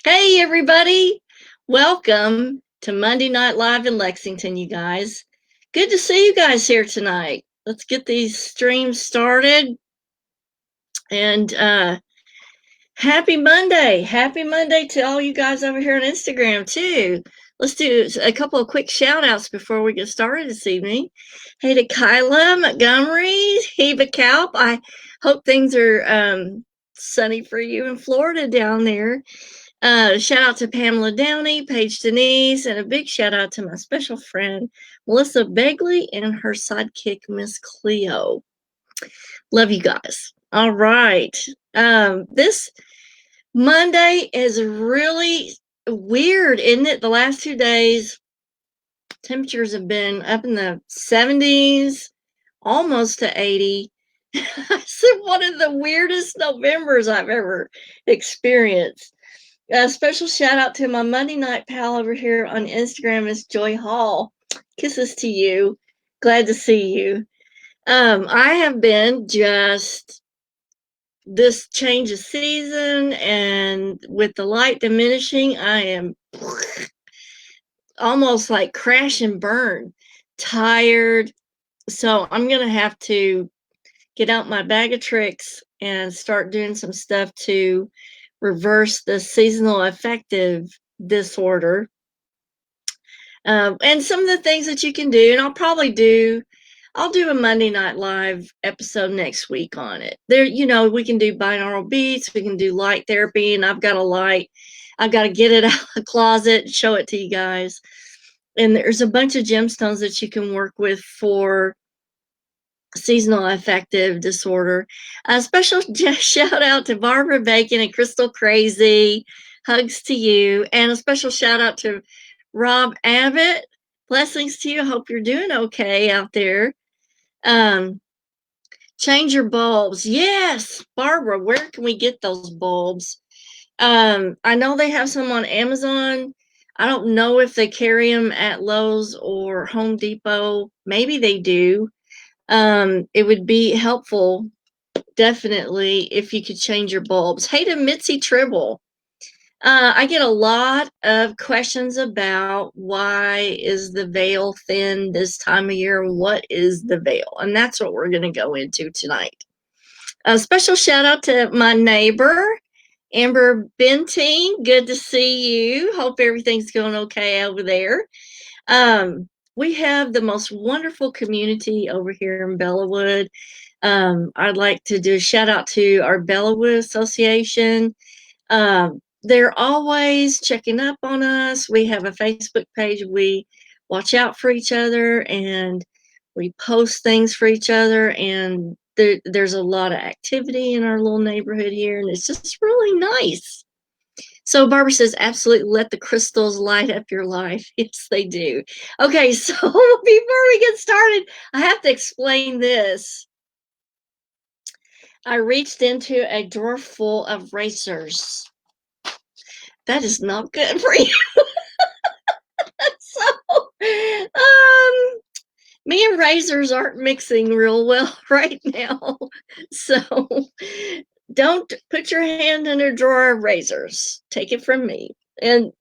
Hey, everybody. Welcome to Monday Night Live in Lexington, you guys. Good to see you guys here tonight. Let's get these streams started. And happy Monday. Happy Monday to all you guys over here on Instagram, too. Let's do a couple of quick shout outs before we get started this evening. Hey to Kyla Montgomery, Heva Kalp. I hope things are sunny for you in Florida down there. Shout out to Pamela Downey, Paige Denise, and a big shout out to my special friend, Melissa Begley, and her sidekick, Miss Cleo. Love you guys. All right. This Monday is really weird, isn't it? The last 2 days, temperatures have been up in the 70s, almost to 80. It's one of the weirdest Novembers I've ever experienced. A special shout out to my Monday night pal over here on Instagram, Miss Joy Hall. Kisses to you. Glad to see you. I have been just this change of season, and with the light diminishing, I am almost like crash and burn, tired. So I'm gonna have to get out my bag of tricks and start doing some stuff to reverse the seasonal affective disorder. And some of the things that you can do, and I'll do a Monday Night Live episode next week on it. There, we can do binaural beats, we can do light therapy, and I've got a light. I've got to get it out of the closet and show it to you guys. And there's a bunch of gemstones that you can work with for seasonal affective disorder. A special shout out to Barbara Bacon and Crystal Crazy. Hugs to you. And a special shout out to Rob Abbott. Blessings to you. Hope you're doing okay out there. Change your bulbs. Yes, Barbara, where can we get those bulbs? I know they have some on Amazon. I don't know if they carry them at Lowe's or Home Depot. Maybe they do. It would be helpful, definitely, if you could change your bulbs. Hey to Mitzi Tribble. I get a lot of questions about why is the veil thin this time of year? What is the veil? And that's what we're going to go into tonight. A special shout out to my neighbor, Amber Benting. Good to see you. Hope everything's going okay over there. We have the most wonderful community over here in Bellawood. I'd like to do a shout out to our Bellawood Association. They're always checking up on us. We have a Facebook page. We watch out for each other and we post things for each other. And there's a lot of activity in our little neighborhood here, and it's just really nice. So Barbara says, absolutely, let the crystals light up your life. Yes, they do. Okay, so before we get started, I have to explain this. I reached into a drawer full of razors. That is not good for you. So, me and razors aren't mixing real well right now. So, don't put your hand in a drawer of razors. Take it from me. And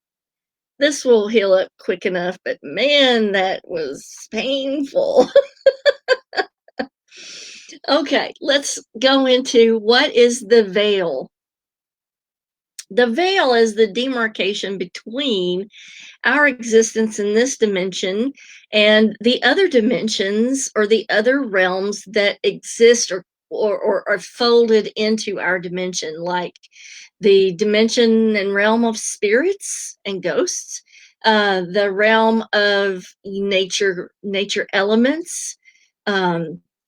this will heal up quick enough, but man, that was painful. Okay, let's go into what is the veil. The veil is the demarcation between our existence in this dimension and the other dimensions or the other realms that exist or are folded into our dimension, like the dimension and realm of spirits and ghosts, the realm of nature elements,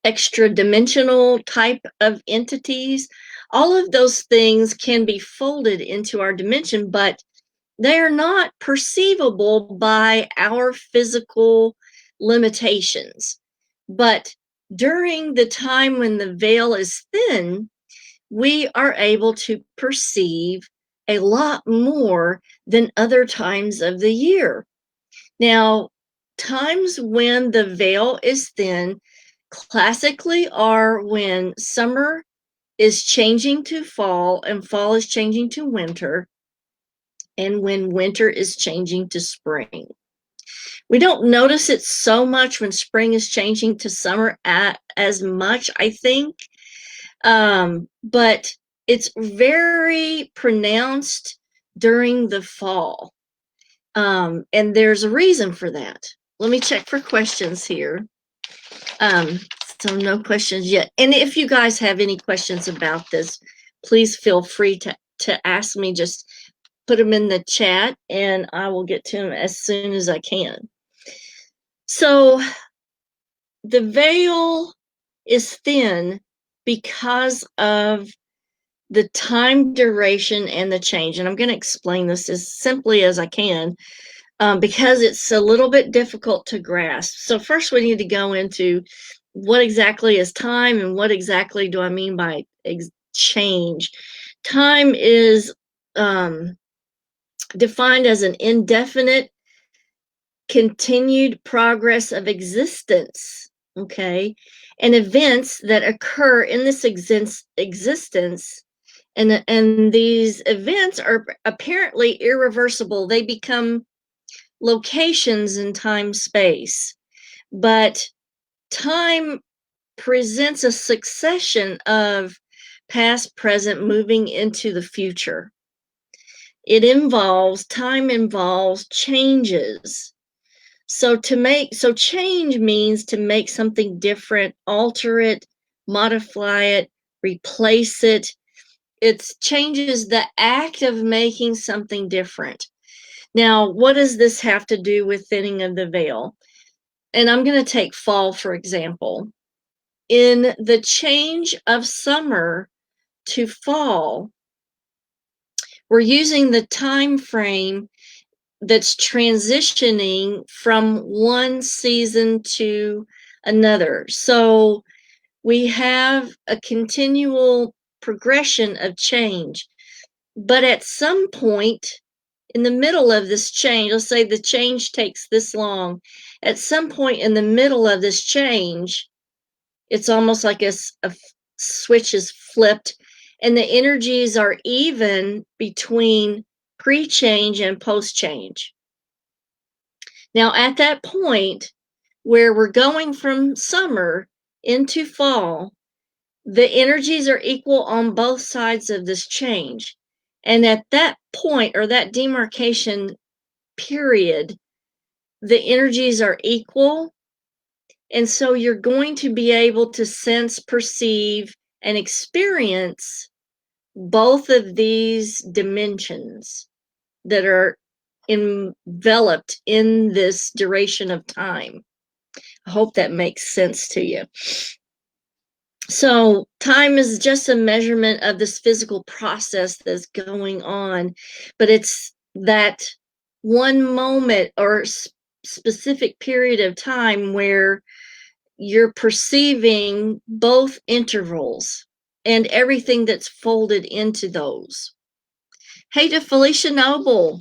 extra dimensional type of entities. All of those things can be folded into our dimension, but they are not perceivable by our physical limitations. But during the time when the veil is thin, we are able to perceive a lot more than other times of the year. Now, times when the veil is thin classically are when summer is changing to fall and fall is changing to winter. and when winter is changing to spring. We don't notice it so much when spring is changing to summer as much, I think. But it's very pronounced during the fall. And there's a reason for that. Let me check for questions here. So no questions yet. And if you guys have any questions about this, please feel free to ask me. Just put them in the chat and I will get to them as soon as I can. So the veil is thin because of the time duration and the change. And I'm going to explain this as simply as I can because it's a little bit difficult to grasp. So first we need to go into what exactly is time and what exactly do I mean by change. Time is defined as an indefinite continued progress of existence, okay, and events that occur in this existence, and these events are apparently irreversible. They become locations in time space, but time presents a succession of past, present, moving into the future. Time involves changes. So change means to make something different, alter it, modify it, replace it. It changes the act of making something different. Now, what does this have to do with thinning of the veil? And I'm going to take fall, for example. In the change of summer to fall, we're using the time frame that's transitioning from one season to another. So we have a continual progression of change. But at some point in the middle of this change, let's say the change takes this long, at some point in the middle of this change, it's almost like a switch is flipped and the energies are even between pre-change and post-change. Now, at that point where we're going from summer into fall, the energies are equal on both sides of this change. And at that point, or that demarcation period, the energies are equal. And so you're going to be able to sense, perceive, and experience both of these dimensions that are enveloped in this duration of time. I hope that makes sense to you. So time is just a measurement of this physical process that's going on, but it's that one moment or specific period of time where you're perceiving both intervals and everything that's folded into those. Hey to Felicia Noble,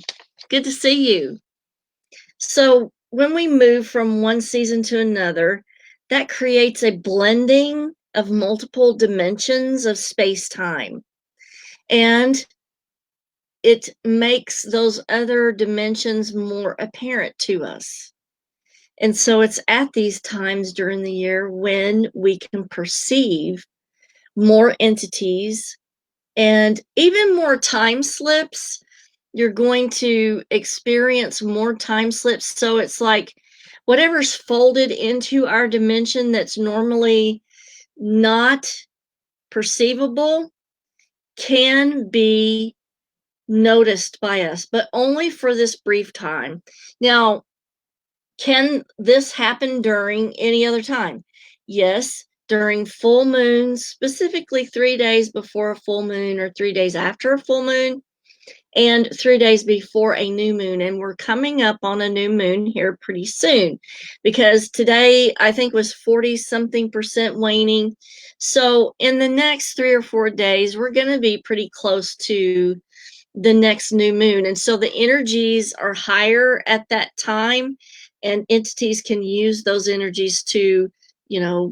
good to see you. So when we move from one season to another, that creates a blending of multiple dimensions of space-time. And it makes those other dimensions more apparent to us. And so it's at these times during the year when we can perceive more entities and even more time slips. You're going to experience more time slips. So it's like whatever's folded into our dimension that's normally not perceivable can be noticed by us, but only for this brief time. Now, can this happen during any other time? Yes, during full moons, specifically 3 days before a full moon or 3 days after a full moon, and 3 days before a new moon. And we're coming up on a new moon here pretty soon because today I think was 40-something% waning. So in the next 3 or 4 days, we're going to be pretty close to the next new moon. And so the energies are higher at that time, and entities can use those energies to,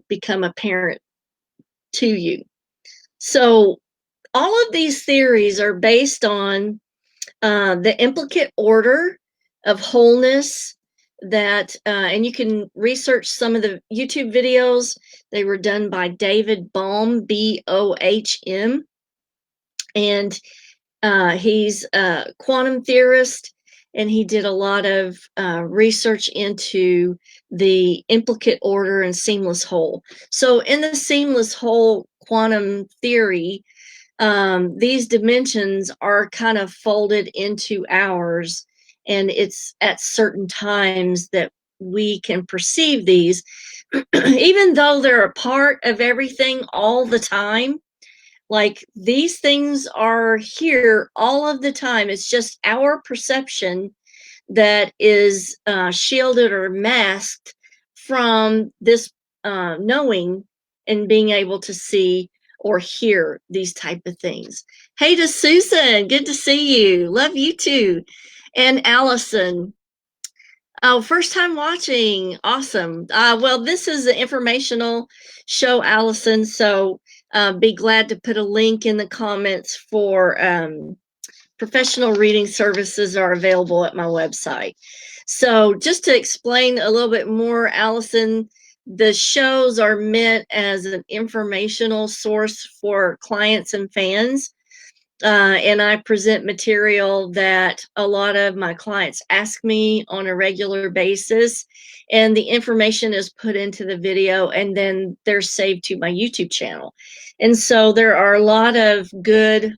become apparent to you. So all of these theories are based on the implicate order of wholeness that, and you can research some of the YouTube videos. They were done by David Bohm, Bohm, and he's a quantum theorist, and he did a lot of research into the implicate order and seamless whole. So in the seamless whole quantum theory, these dimensions are kind of folded into ours, and it's at certain times that we can perceive these, even though they're a part of everything all the time. Like, these things are here all of the time. It's just our perception that is shielded or masked from this knowing and being able to see or hear these type of things. Hey to Susan, good to see you. Love you too. And Allison. Oh, first time watching. Awesome. Well, this is an informational show, Allison. So be glad to put a link in the comments for professional reading services are available at my website. So just to explain a little bit more, Allison, the shows are meant as an informational source for clients and fans. And I present material that a lot of my clients ask me on a regular basis. And the information is put into the video, and then they're saved to my YouTube channel. And so there are a lot of good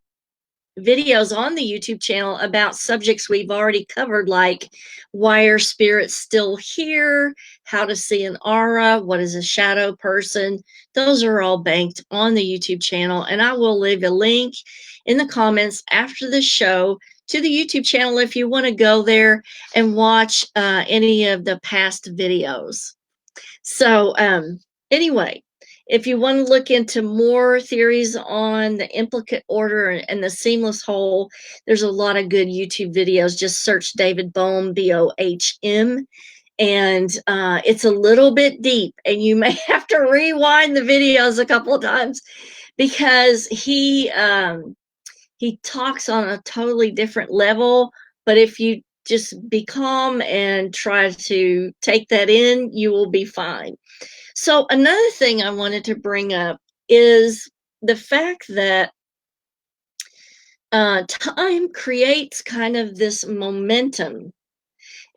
videos on the YouTube channel about subjects we've already covered, like why are spirits still here, how to see an aura, what is a shadow person. Those are all banked on the YouTube channel, and I will leave a link in the comments after the show to the YouTube channel if you want to go there and watch any of the past videos. So anyway, if you want to look into more theories on the implicate order and the seamless whole, there's a lot of good YouTube videos. Just search David Bohm, Bohm, and it's a little bit deep, and you may have to rewind the videos a couple of times because he talks on a totally different level. But if you just be calm and try to take that in, you will be fine. So another thing I wanted to bring up is the fact that time creates kind of this momentum,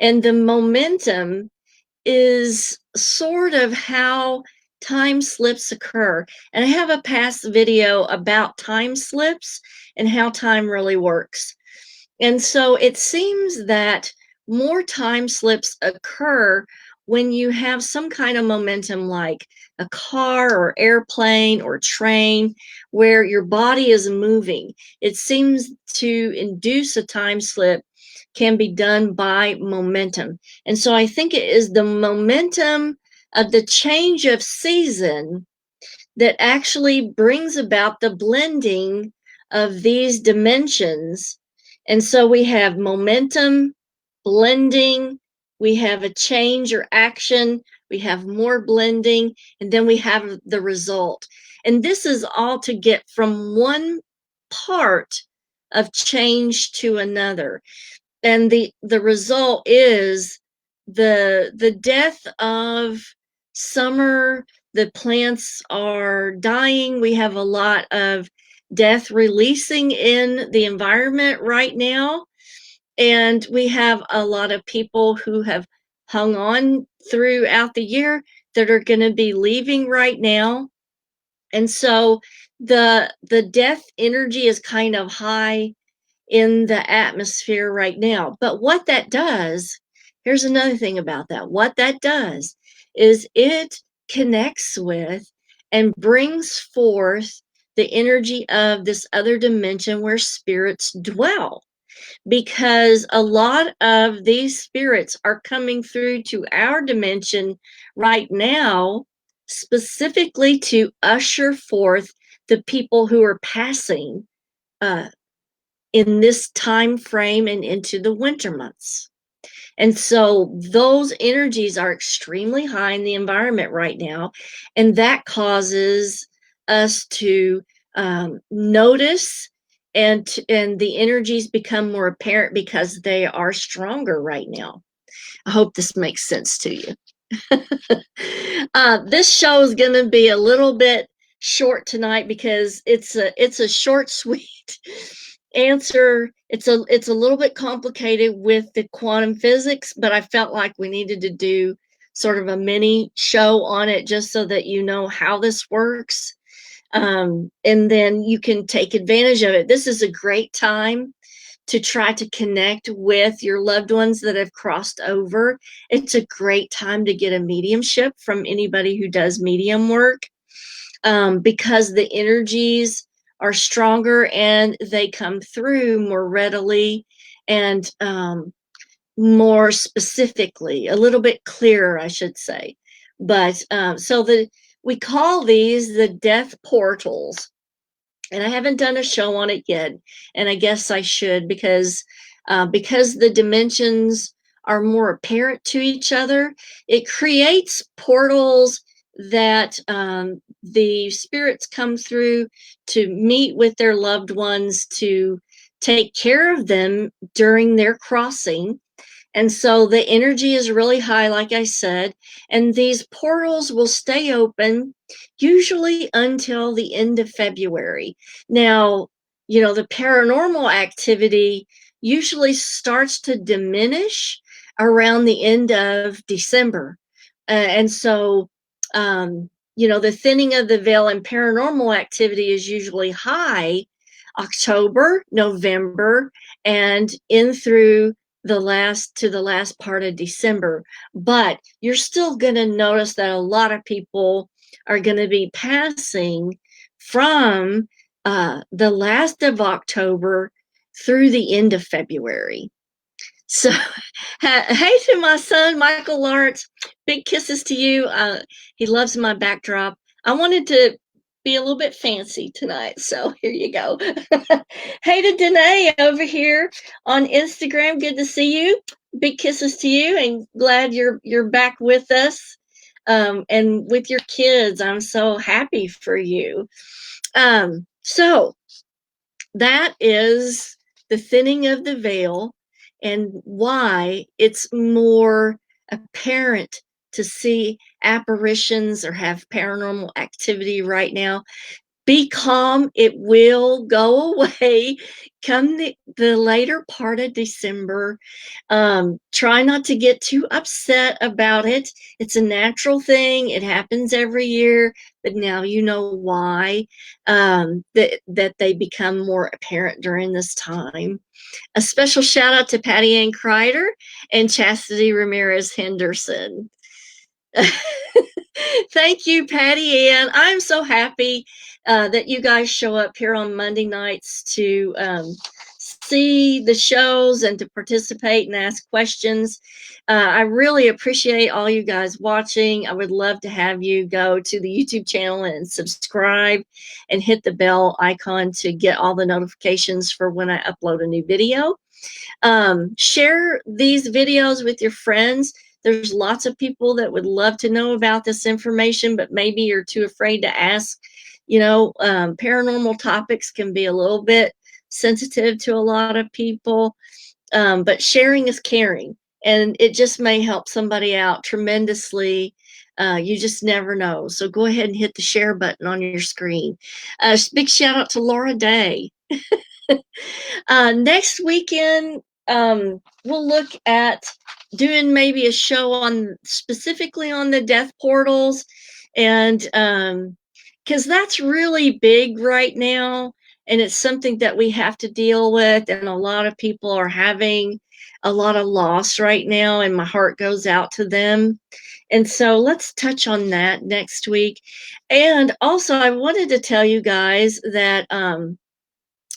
and the momentum is sort of how time slips occur. And I have a past video about time slips and how time really works. And so it seems that more time slips occur when you have some kind of momentum, like a car or airplane or train, where your body is moving. It seems to induce a time slip can be done by momentum. And so I think it is the momentum of the change of season that actually brings about the blending of these dimensions. And so we have momentum, blending, we have a change or action, we have more blending, and then we have the result. And this is all to get from one part of change to another. And the result is the death of summer. The plants are dying. We have a lot of death releasing in the environment right now, and we have a lot of people who have hung on throughout the year that are going to be leaving right now. And so the death energy is kind of high in the atmosphere right now. But what that does, here's another thing about that. What that does is it connects with and brings forth the energy of this other dimension where spirits dwell. Because a lot of these spirits are coming through to our dimension right now, specifically to usher forth the people who are passing in this time frame and into the winter months. And so those energies are extremely high in the environment right now, and that causes us to notice and the energies become more apparent because they are stronger right now. I hope this makes sense to you. This show is going to be a little bit short tonight because it's a short, sweet answer. It's a little bit complicated with the quantum physics, but I felt like we needed to do sort of a mini show on it just so that you know how this works. And then you can take advantage of it. This is a great time to try to connect with your loved ones that have crossed over. It's a great time to get a mediumship from anybody who does medium work, because the energies are stronger and they come through more readily and more specifically, a little bit clearer, I should say. But so we call these the death portals. And I haven't done a show on it yet, and I guess I should, because the dimensions are more apparent to each other. It creates portals that the spirits come through to meet with their loved ones, to take care of them during their crossing. And so the energy is really high, like I said, and these portals will stay open usually until the end of February. Now, the paranormal activity usually starts to diminish around the end of December. And so, the thinning of the veil in paranormal activity is usually high October, November, and in through the last part of December. But you're still going to notice that a lot of people are going to be passing from the last of October through the end of February. So, hey to my son, Michael Lawrence. Big kisses to you. He loves my backdrop. I wanted to be a little bit fancy tonight, so here you go. Hey to Danae over here on Instagram. Good to see you. Big kisses to you, and glad you're back with us, and with your kids. I'm so happy for you. So that is the thinning of the veil, and why it's more apparent to see apparitions or have paranormal activity right now. Be calm, it will go away come the later part of December. Try not to get too upset about it. It's a natural thing, it happens every year, but now you know why, that they become more apparent during this time. A special shout out to Patty Ann Kreider and Chastity Ramirez Henderson. Thank you, Patty Ann. I'm so happy that you guys show up here on Monday nights to see the shows and to participate and ask questions. I really appreciate all you guys watching. I would love to have you go to the YouTube channel and subscribe and hit the bell icon to get all the notifications for when I upload a new video. Share these videos with your friends. There's lots of people that would love to know about this information, but maybe you're too afraid to ask. Paranormal topics can be a little bit sensitive to a lot of people, but sharing is caring, and it just may help somebody out tremendously. You just never know. So go ahead and hit the share button on your screen. Big shout out to Laura Day. Next weekend, we'll look at doing maybe a show specifically on the death portals, and because that's really big right now, and it's something that we have to deal with, and a lot of people are having a lot of loss right now, and my heart goes out to them. And so let's touch on that next week. And also, I wanted to tell you guys that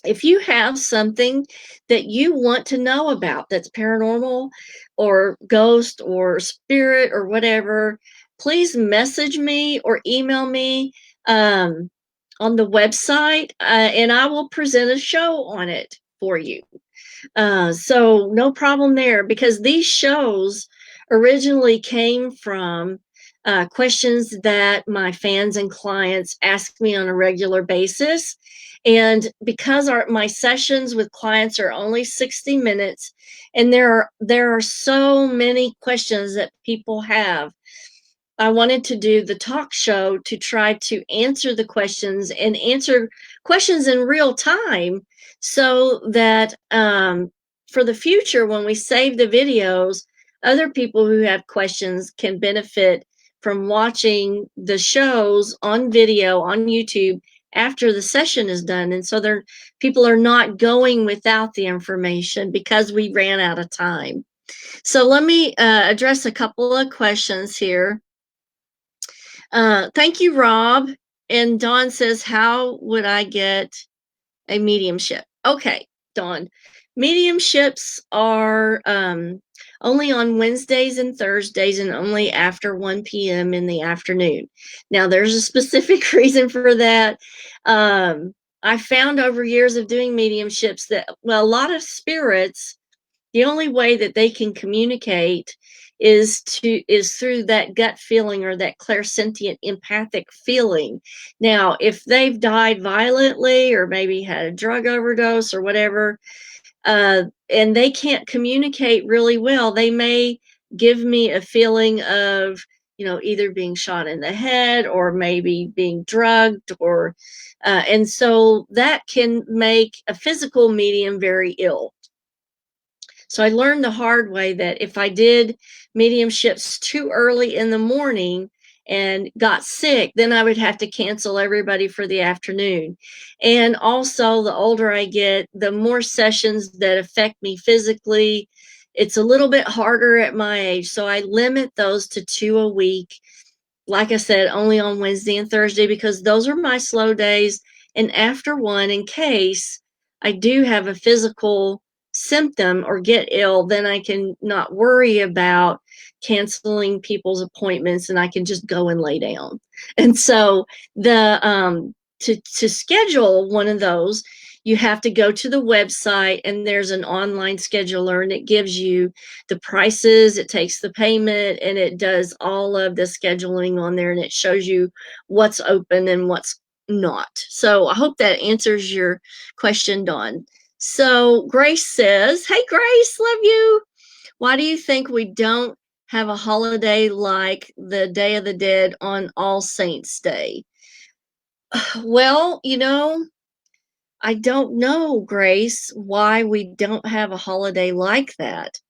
if you have something that you want to know about that's paranormal or ghost or spirit or whatever, please message me or email me on the website, and I will present a show on it for you. So no problem there, because these shows originally came from questions that my fans and clients ask me on a regular basis. And because my sessions with clients are only 60 minutes, and there are so many questions that people have, I wanted to do the talk show to try to answer the questions and answer questions in real time, so that for the future, when we save the videos, other people who have questions can benefit from watching the shows on video on YouTube after the session is done. And so people are not going without the information because we ran out of time. So let me address a couple of questions here. Thank you, Rob. And Dawn says, how would I get a mediumship? Okay, Dawn. Mediumships are only on Wednesdays and Thursdays, and only after 1 p.m. in the afternoon. Now, there's a specific reason for that. I found over years of doing mediumships that, well, a lot of spirits, the only way that they can communicate is through that gut feeling, or that clairsentient empathic feeling. Now, if they've died violently, or maybe had a drug overdose or whatever, and they can't communicate really well, they may give me a feeling of, either being shot in the head, or maybe being drugged, or and so that can make a physical medium very ill. So I learned the hard way that if I did mediumships too early in the morning and got sick, then I would have to cancel everybody for the afternoon. And also, the older I get, the more sessions that affect me physically. It's a little bit harder at my age, so I limit those to 2 a week. Like I said, only on Wednesday and Thursday, because those are my slow days. And after 1, in case I do have a physical symptom or get ill, then I can not worry about canceling people's appointments, and I can just go and lay down. And so to schedule one of those, you have to go to the website, and there's an online scheduler, and it gives you the prices, it takes the payment, and it does all of the scheduling on there, and it shows you what's open and what's not. So I hope that answers your question, Dawn. So Grace says, hey, Grace, love you. Why do you think we don't have a holiday like the Day of the Dead on All Saints Day? Well, I don't know, Grace, why we don't have a holiday like that.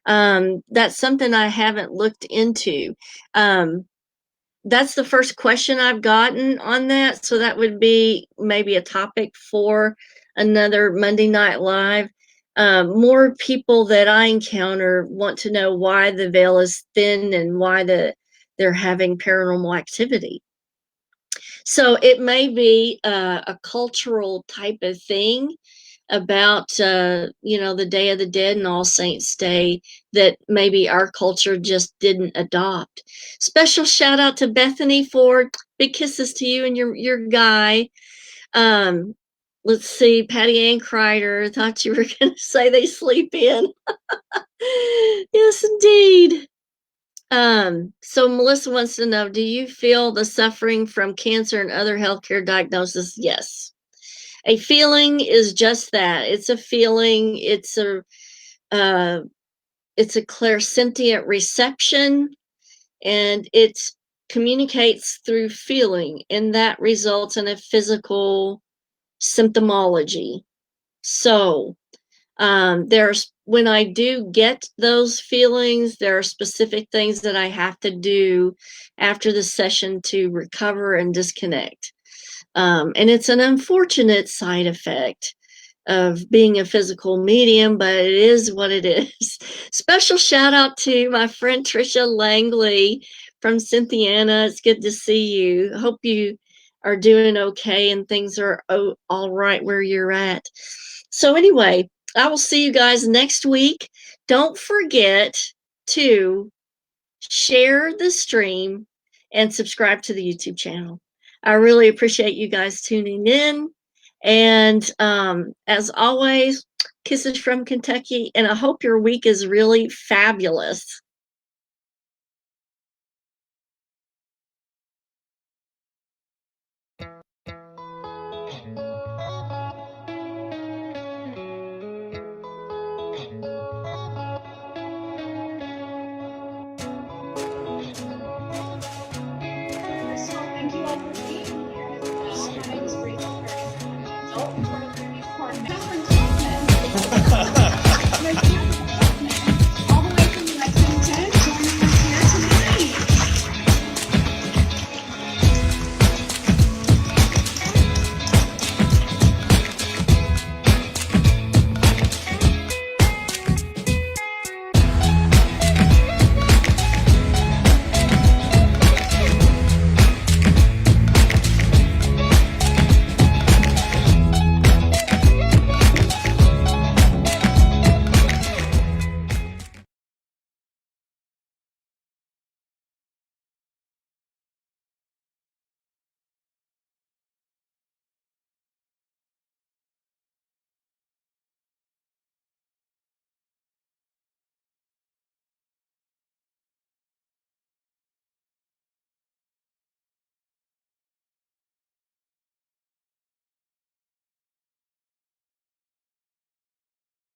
That's something I haven't looked into. That's the first question I've gotten on that. So that would be maybe a topic for another Monday Night Live. More people that I encounter want to know why the veil is thin, and why they're having paranormal activity. So it may be a cultural type of thing about the Day of the Dead and All Saints Day that maybe our culture just didn't adopt. Special shout out to Bethany Ford. Big kisses to you and your guy. Let's see, Patty Ann Kreider. Thought you were going to say they sleep in. Yes, indeed. So Melissa wants to know, do you feel the suffering from cancer and other healthcare diagnoses? Yes. A feeling is just that. It's a feeling. It's a clairsentient reception, and it communicates through feeling, and that results in a physical symptomology. So when I do get those feelings, there are specific things that I have to do after the session to recover and disconnect. And it's an unfortunate side effect of being a physical medium, but it is what it is. Special shout out to my friend Trisha Langley from Cynthiana. It's good to see you. Hope you are doing okay and things are all right where you're at. So anyway, I will see you guys next week. Don't forget to share the stream and subscribe to the YouTube channel. I really appreciate you guys tuning in. And as always, kisses from Kentucky. And I hope your week is really fabulous.